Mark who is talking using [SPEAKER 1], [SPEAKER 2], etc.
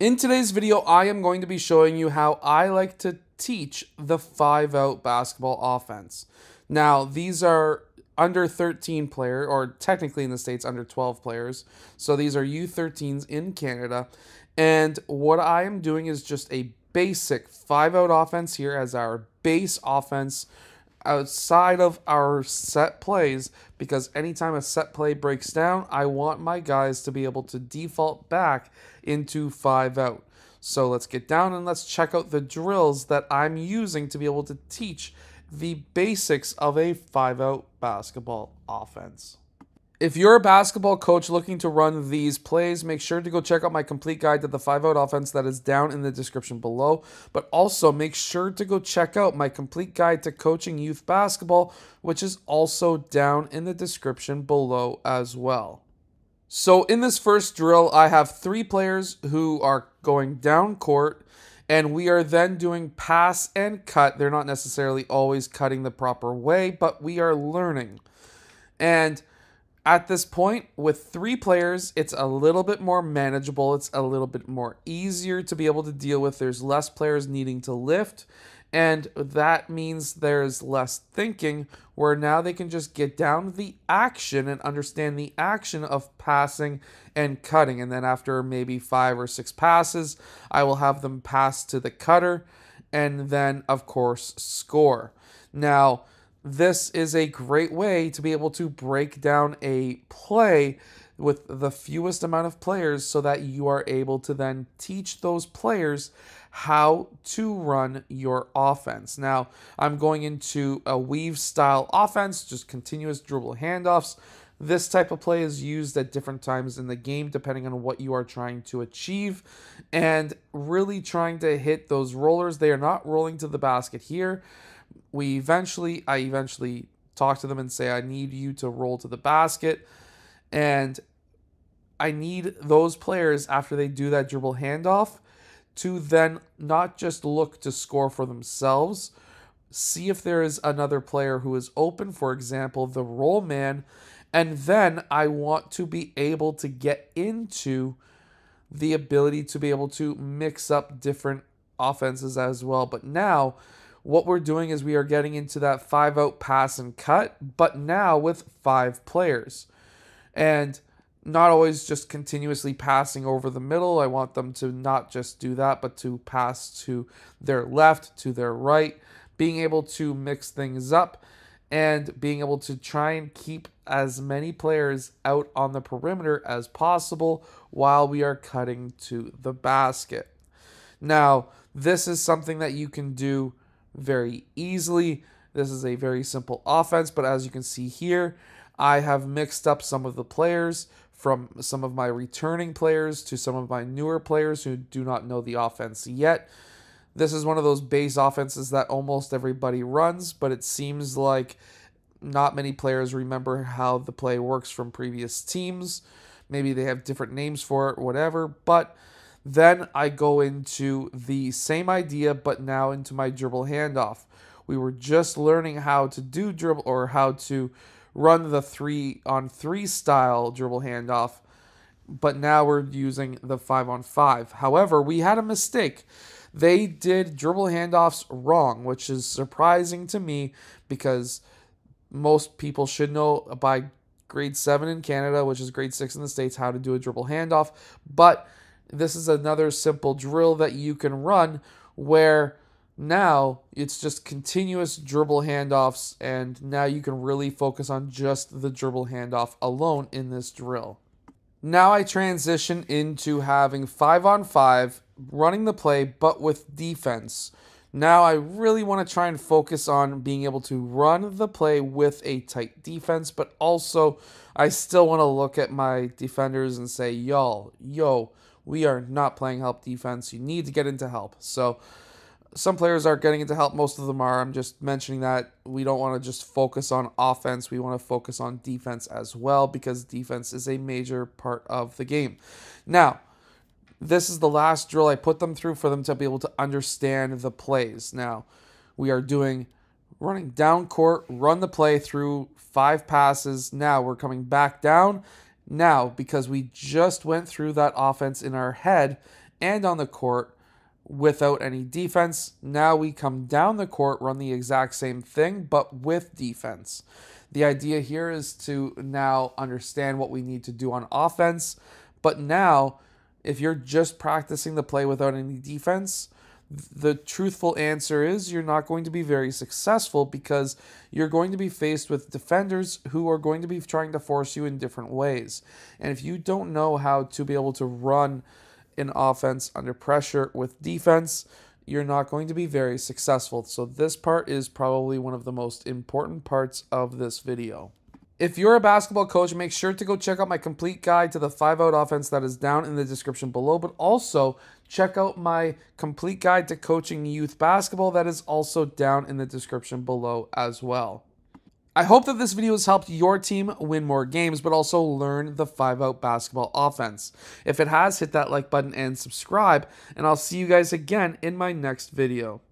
[SPEAKER 1] In today's video, I am going to be showing you how I like to teach the 5-out basketball offense. Now, these are under 13 player, or technically in the States, under 12 players. So these are U13s in Canada. And what I am doing is just a basic 5-out offense here as our base offense outside of our set plays, because anytime a set play breaks down, I want my guys to be able to default back into 5-out. So let's get down and let's check out the drills that I'm using to be able to teach the basics of a 5-out basketball offense. If you're a basketball coach looking to run these plays, make sure to go check out my complete guide to the 5-out offense that is down in the description below. But also make sure to go check out my complete guide to coaching youth basketball, which is also down in the description below as well. So in this first drill, I have 3 players who are going down court, and we are then doing pass and cut. They're not necessarily always cutting the proper way, but we are learning. And at this point, with 3 players, it's a little bit more manageable. It's a little bit more easier to be able to deal with. There's less players needing to lift, and that means there's less thinking, where now they can just get down to the action and understand the action of passing and cutting. And then after maybe 5 or 6 passes, I will have them pass to the cutter and then, of course, score. Now, this is a great way to be able to break down a play with the fewest amount of players so that you are able to then teach those players how to run your offense. Now, I'm going into a weave style offense, just continuous dribble handoffs. This type of play is used at different times in the game depending on what you are trying to achieve and really trying to hit those rollers. They are not rolling to the basket here. I eventually talk to them and say, I need you to roll to the basket. And I need those players, after they do that dribble handoff, to then not just look to score for themselves, see if there is another player who is open, for example, the roll man, and then I want to be able to get into the ability to be able to mix up different offenses as well. But now, what we're doing is we are getting into that 5-out pass and cut, but now with 5 players. And not always just continuously passing over the middle. I want them to not just do that, but to pass to their left, to their right, being able to mix things up and being able to try and keep as many players out on the perimeter as possible while we are cutting to the basket. Now, this is something that you can do very easily. This is a very simple offense, but as you can see here, I have mixed up some of the players, from some of my returning players to some of my newer players who do not know the offense yet. This is one of those base offenses that almost everybody runs, but it seems like not many players remember how the play works from previous teams. Maybe they have different names for it, whatever, but then I go into the same idea, but now into my dribble handoff. We were just learning how to do dribble, or how to run the 3-on-3 style dribble handoff, but now we're using the 5-on-5. However, we had a mistake. They did dribble handoffs wrong, which is surprising to me because most people should know by grade 7 in Canada, which is grade 6 in the States, how to do a dribble handoff. But this is another simple drill that you can run where now it's just continuous dribble handoffs, and now you can really focus on just the dribble handoff alone in this drill. Now I transition into having 5-on-5, running the play, but with defense. Now I really want to try and focus on being able to run the play with a tight defense, but also I still want to look at my defenders and say, yo, we are not playing help defense. You need to get into help. So some players are getting into help. Most of them are. I'm just mentioning that we don't want to just focus on offense. We want to focus on defense as well, because defense is a major part of the game. Now, this is the last drill I put them through for them to be able to understand the plays. Now, we are doing running down court, run the play through 5 passes. Now we're coming back down. Now, because we just went through that offense in our head and on the court without any defense. Now we come down the court, run the exact same thing, but with defense. The idea here is to now understand what we need to do on offense. But now, if you're just practicing the play without any defense, the truthful answer is you're not going to be very successful, because you're going to be faced with defenders who are going to be trying to force you in different ways. And if you don't know how to be able to run an offense under pressure with defense, you're not going to be very successful. So this part is probably one of the most important parts of this video. If you're a basketball coach, make sure to go check out my complete guide to the 5-out offense that is down in the description below, but also check out my complete guide to coaching youth basketball that is also down in the description below as well. I hope that this video has helped your team win more games, but also learn the 5-out basketball offense. If it has, hit that like button and subscribe, and I'll see you guys again in my next video.